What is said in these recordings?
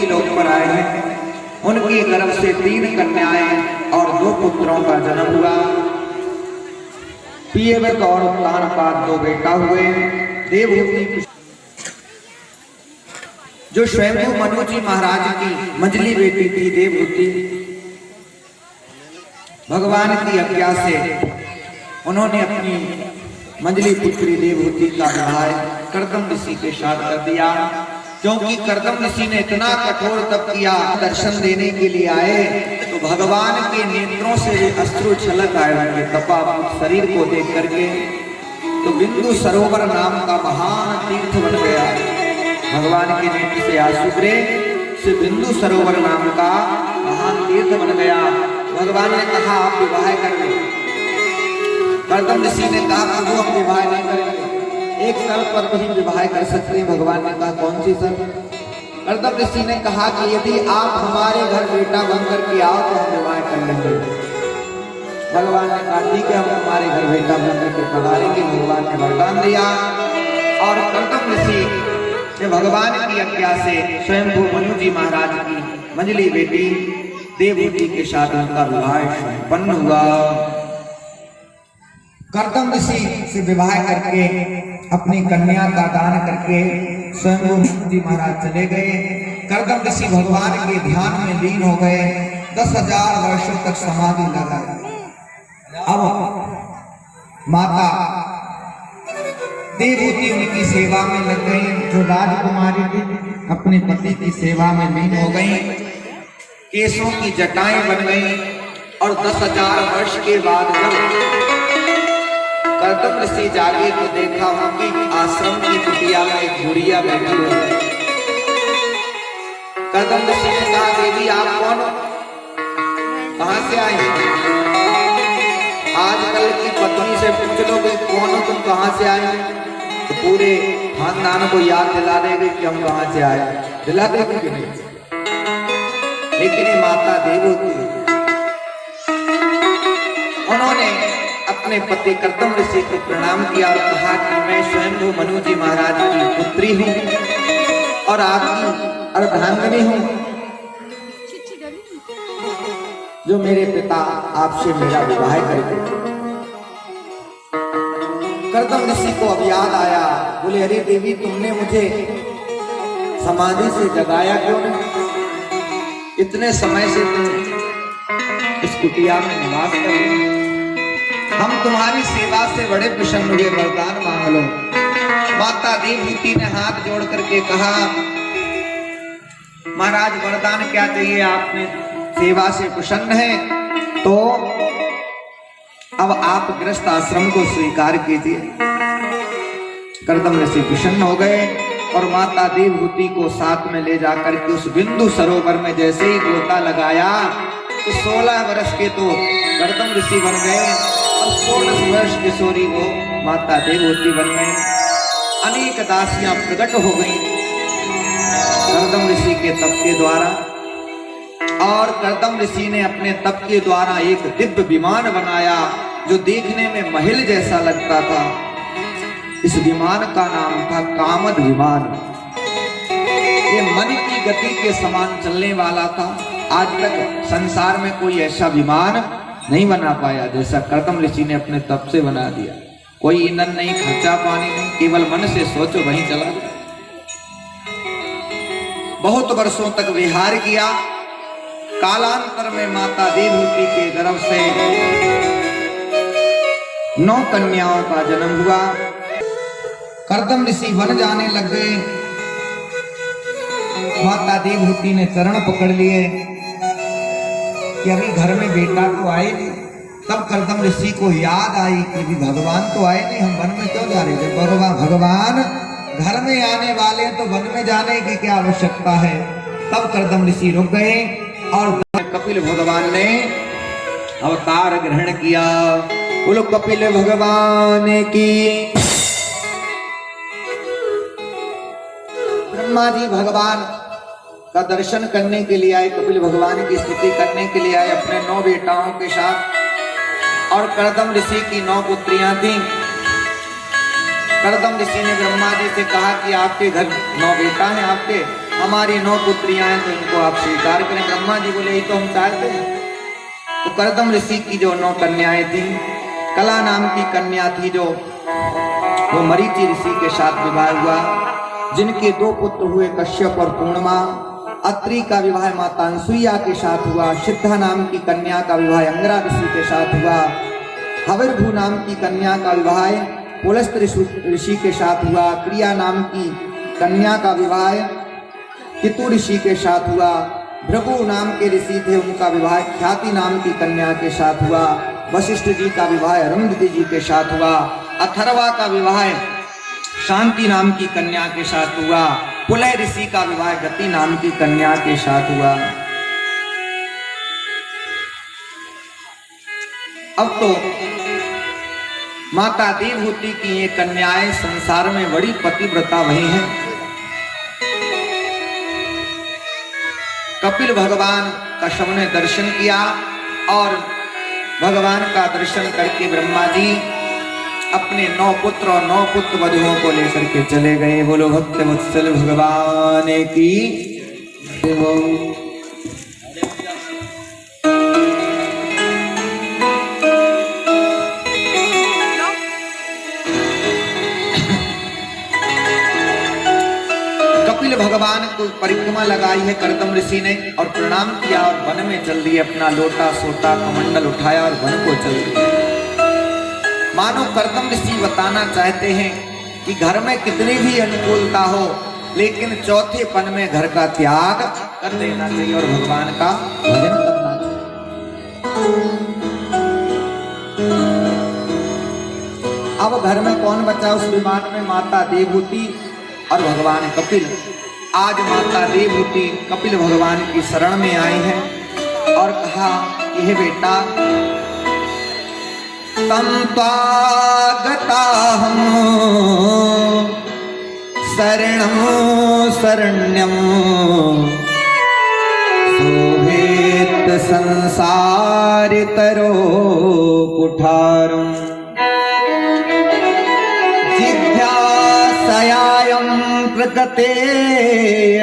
लोक पर आए हैं। उनकी गर्भ से 3 कन्याएं और 2 पुत्रों का जन्म हुआ। पियवक और उत्तानपाद 2 बेटा हुए। देवहूति जो स्वयंभू मनु जी महाराज की मंझली बेटी थी देवहूति, भगवान की आज्ञा से उन्होंने अपनी मंझली पुत्री देवहूति का विवाह कर्दम ऋषि के साथ कर दिया। क्योंकि कर्दम ऋषि ने इतना कठोर तप किया, दर्शन देने के लिए आए तो भगवान के नेत्रों से वे अश्रु छलक आए उनके तपापूत शरीर को देख करके। तो बिंदु सरोवर नाम का महान तीर्थ बन गया। भगवान के नेत्र से आंसू गिरे, से बिंदु सरोवर नाम का महान तीर्थ बन गया। भगवान ने कहा आप विवाह कर लो। कर्दम ऋषि ने कहा प्रभु हम विवाह नहीं करेंगे, एक शर्त पर ही विवाह कर सकते हैं। भगवान ने कहा कौन सी शर्त? कर्दम ऋषि ने कहा कि यदि आप हमारे घर बेटा बनकर के आओ तो हम विवाह कर लेंगे। भगवान ने कहा ठीक है हम हमारे घर बेटा बनकर के पधारेंगे। भगवान ने वरदान दिया और कर्दम ऋषि ने भगवान की आज्ञा से स्वयंभू मनु जी महाराज की मंझली बेटी देवहूति के साथ उनका विवाह संपन्न हुआ। कर्दम ऋषि से विवाह करके अपनी कन्या का दान करके स्वयं मनु जी महाराज चले गए। कर्दम ऋषि भगवान के ध्यान में लीन हो गए। 10,000 वर्षों तक समाधि लगा। अब माता देवहूति उनकी सेवा में लग गई। जो राजकुमारी थी अपने पति की सेवा में लीन हो गई। केशों की जटाएं बन गई और 10,000 वर्ष के बाद जब कर्दम ऋषि जागे तो देखा उनकी आश्रम की कुटिया में एक बुढ़िया बैठी हुई है। कर्दम ऋषि ने कहा देवी आप कौन हो, कहां से आई हो? आजकल की पत्नी से पूछ लो कि कौन हो तुम, कहां से आए? तो पूरे खानदान को याद दिला देगी कि हम कहां से आए। दिला देगी कि नहीं? लेकिन ये माता देवहूति उन्होंने अपने पति कर्दम ऋषि को प्रणाम किया और कहा कि मैं स्वयंभू मनु जी महाराज की पुत्री हूँ और आपकी अर्धांगिनी हूँ, जो मेरे पिता आपसे मेरा विवाह करेंगे। कर्दम ऋषि को अब याद आया, बोले अरे देवी तुमने मुझे समाधि से जगाया क्यों नहीं? इतने समय से तुम इस कुटिया में निवास कर रहे हो। हम तुम्हारी सेवा से बड़े प्रसन्न हुए, वरदान मांग लो। माता देवहूति ने हाथ जोड़ करके कहा महाराज वरदान क्या चाहिए? आपने सेवा से प्रसन्न है तो अब आप गृहस्थ आश्रम को स्वीकार कीजिए। कर्दम ऋषि प्रसन्न हो गए और माता देवहूति को साथ में ले जाकर के उस बिंदु सरोवर में जैसे ही गोता लगाया तो 16 वर्ष के तो कर्दम ऋषि बन गए और 16 वर्ष किशोरी वो माता देवहूति बन गई। अनेक दासियां प्रकट हो गई कर्दम ऋषि के तप के द्वारा। और कर्दम ऋषि ने अपने तप के द्वारा एक दिव्य विमान बनाया जो देखने में महल जैसा लगता था। इस विमान का नाम था कामद विमान। ये मन की गति के समान चलने वाला था। आज तक संसार में कोई ऐसा विमान नहीं बना पाया जैसा कर्दम ऋषि ने अपने तप से बना दिया। कोई ईंधन नहीं, खर्चा पानी नहीं, केवल मन से सोचो वहीं चला गया। बहुत वर्षों तक विहार किया। कालांतर में माता देवहूति के गर्भ से 9 कन्याओं का जन्म हुआ। कर्दम ऋषि वन जाने लग गए। माता देवहूति ने चरण पकड़ लिए कि अभी घर में बेटा तो आए नहीं। तब कर्दम ऋषि को याद आई कि भी भगवान तो आए नहीं, हम वन में क्यों जा रहे? जब भगवान घर में आने वाले तो वन में जाने की क्या आवश्यकता है? तब कर्दम ऋषि रुक गए और कपिल भगवान ने अवतार ग्रहण किया। बोलो कपिल भगवान की। ब्रह्मा जी भगवान का दर्शन करने के लिए आए, कपिल भगवान की स्तुति करने के लिए आए अपने 9 बेटाओं के साथ। और कर्दम ऋषि की 9 पुत्रियां थीं। कर्दम ऋषि ने ब्रह्मा जी से कहा कि आपके घर 9 बेटा हैं आपके, हमारी 9 पुत्रियां हैं तो इनको आप स्वीकार करें। ब्रह्मा जी बोले, यही तो हम चाहते हैं। तो कर्दम ऋषि की जो 9 कन्याएं थी, कला नाम की कन्या थी जो, वो मरीचि ऋषि के साथ विवाह हुआ, जिनके 2 पुत्र हुए, कश्यप और पूर्णिमा। अत्रि का विवाह माता अनसुईया के साथ हुआ। सिद्धा नाम की कन्या का विवाह अंगरा ऋषि के साथ हुआ। हविर्भू नाम की कन्या का विवाह पुलस्त ऋषि के साथ हुआ। क्रिया नाम की कन्या का विवाह कितु ऋषि के साथ हुआ। भृगु नाम के ऋषि थे, उनका विवाह ख्याति नाम की कन्या के साथ हुआ। वशिष्ठ जी का विवाह अरुंधति जी के साथ हुआ। अथर्वा का विवाह शांति नाम की कन्या के साथ हुआ। पुलह ऋषि का विवाह गति नाम की कन्या के साथ हुआ। अब तो माता देवहूति की ये कन्याएं संसार में बड़ी पतिव्रता वही हैं। कपिल भगवान का सबने दर्शन किया और भगवान का दर्शन करके ब्रह्मा जी अपने 9 पुत्र और 9 पुत्र वधुओं को लेकर के चले गए। बोलो भक्त वत्सल भगवान की। कपिल भगवान को परिक्रमा लगाई है कर्दम ऋषि ने और प्रणाम किया और वन में चल दिए। अपना लोटा सोटा कमंडल उठाया और वन को चल दिए। मानो कर्दम ऋषि बताना चाहते हैं कि घर में कितनी भी अनुकूलता हो, लेकिन चौथे पन में घर का त्याग कर देना चाहिए और भगवान का भजन करना चाहिए। अब घर में कौन बचा उस विमान में? माता देवहूति और भगवान कपिल। आज माता देवहूति कपिल भगवान की शरण में आई हैं और कहा कि हे बेटा, तम त्वागताहं शरणं शरण्यं सोहेत संसारितरो कुठारम् जिज्ञासयायं प्रकृते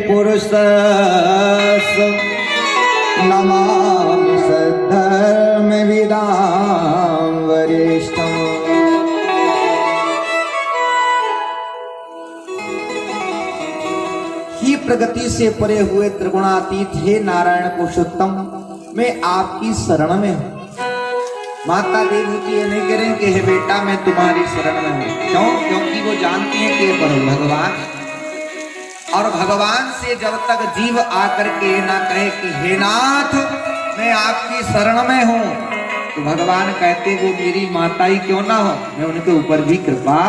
पुरुषस्य नमामि सद्धर्मविदां वरिष्ठम्। ही प्रगति से परे हुए त्रिगुणातीत हे नारायण पुरुषोत्तम, मैं आपकी शरण में हूँ। माता देवहूति ये नहीं कह रहे कि हे बेटा मैं तुम्हारी शरण में हूँ। क्यों? क्योंकि वो जानती है कि परम भगवान, और भगवान से जब तक जीव आकर के ना कहे कि हे नाथ मैं आपकी शरण में हूँ, तो भगवान कहते वो मेरी माता ही क्यों ना हो, मैं उनके ऊपर भी कृपा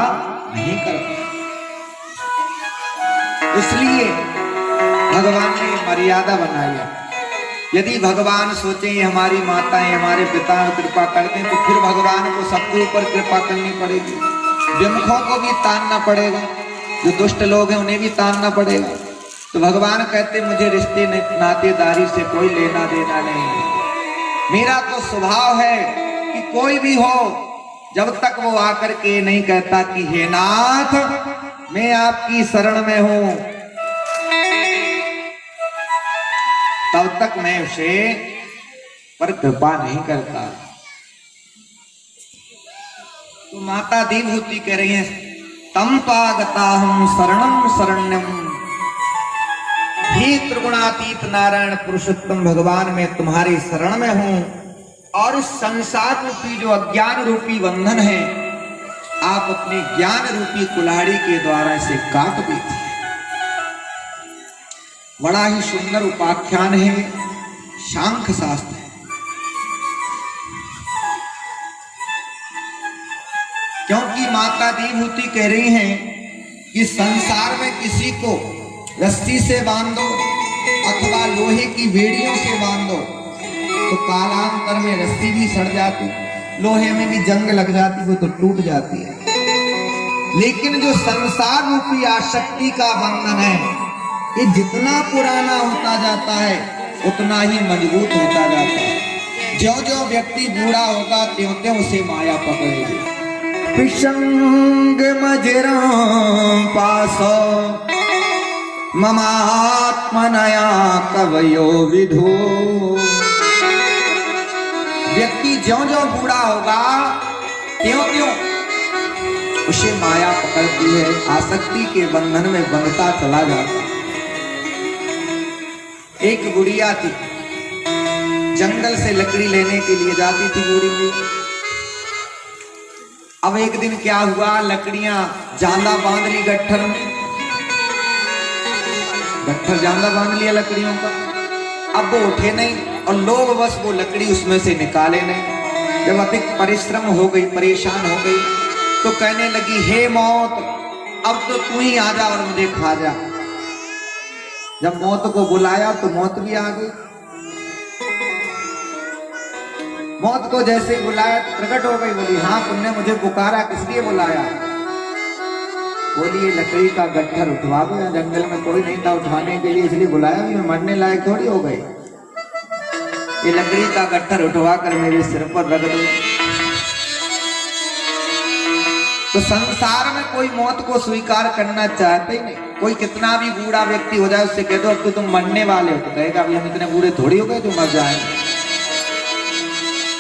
नहीं करता। इसलिए भगवान ने मर्यादा बनाई है। यदि भगवान सोचे ये हमारी माताएं हमारे पिता कृपा करते हैं, तो फिर भगवान को सबके ऊपर कृपा करनी पड़ेगी। विमुखों को भी तानना पड़ेगा, जो दुष्ट लोग हैं उन्हें भी तानना पड़ेगा। तो भगवान कहते मुझे रिश्ते नातेदारी से कोई लेना देना नहीं है। मेरा तो स्वभाव है कि कोई भी हो, जब तक वो आकर के नहीं कहता कि हे नाथ मैं आपकी शरण में हूं, तब तक मैं उसे पर कृपा नहीं करता। तो माता देवहूति कह रही है तम त्वागताहं शरणं शरण्यं, हे त्रिगुणातीत नारायण पुरुषोत्तम भगवान मैं तुम्हारी शरण में हूं, और इस संसार रूपी जो अज्ञान रूपी बंधन है आप अपने ज्ञान रूपी कुल्हाड़ी के द्वारा इसे काट देते। बड़ा ही सुंदर उपाख्यान है, सांख्य शास्त्र है। क्योंकि माता देवहूति कह रही हैं कि संसार में किसी को रस्सी से बांध दो अथवा लोहे की बेड़ियों से बांध दो तो कालांतर में रस्सी भी सड़ जाती, लोहे में भी जंग लग जाती, वो तो टूट जाती है। लेकिन जो संसार रूपी आसक्ति का बंधन है ये जितना पुराना होता जाता है उतना ही मजबूत होता जाता है। ज्यों-ज्यों व्यक्ति बूढ़ा होगा त्यों-त्यों उसे माया पकड़ेगी। पिशंग मजरा पासो ममात्मनया कवयो विधो। व्यक्ति ज्यों-ज्यों बूढ़ा होगा त्यों-त्यों उसे माया पकड़ती है, आसक्ति के बंधन में बंधता चला जाता। एक बुढ़िया थी, जंगल से लकड़ी लेने के लिए जाती थी बूढ़ी भी। अब एक दिन क्या हुआ, लकड़ियां जांदा बांध ली गट्ठर में, गट्ठर जांदा बांध लिया लकड़ियों का। अब वो उठे नहीं और लोग बस वो लकड़ी उसमें से निकाले नहीं। जब अधिक परिश्रम हो गई, परेशान हो गई, तो कहने लगी, हे मौत, अब तो तू ही आ जा और मुझे खा जा। जब मौत को बुलाया तो मौत भी आ गई। मौत को जैसे बुलाया प्रकट हो गई, बोली, हाँ तुमने मुझे पुकारा, किस लिए बुलाया? बोली, ये लकड़ी का गट्ठर उठवा दो, यहाँ जंगल में कोई नहीं था उठाने के लिए, इसलिए बुलाया। मैं मरने लायक थोड़ी हो गई, ये लकड़ी का गट्ठर उठवा कर मेरे सिर पर रख दो। तो संसार में कोई मौत को स्वीकार करना चाहते ही नहीं। कोई कितना भी बूढ़ा व्यक्ति हो जाए, उससे कह दो अब तो तुम मरने वाले हो, तो कहेगा अभी हम इतने बूढ़े थोड़ी हो गए जो मर जाएंगे।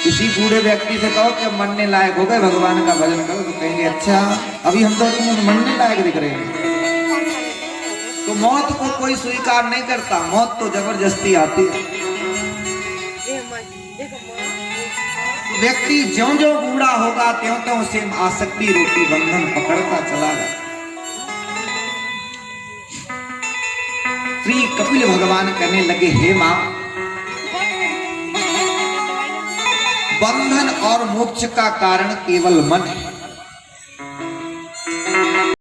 किसी बूढ़े व्यक्ति से कहो कि अब मरने लायक हो गए, भगवान का भजन करो, तो कहेंगे अच्छा अभी हम तो मरने लायक दिख रहे हैं। तो मौत को कोई स्वीकार नहीं करता, मौत तो जबरदस्ती आती है। व्यक्ति ज्यों-ज्यों बूढ़ा होगा त्यों-त्यों उसे आसक्ति रूपी बंधन पकड़ता चला जाए। श्री कपिल भगवान कहने लगे, हे मां, बंधन और मोक्ष का कारण केवल मन है।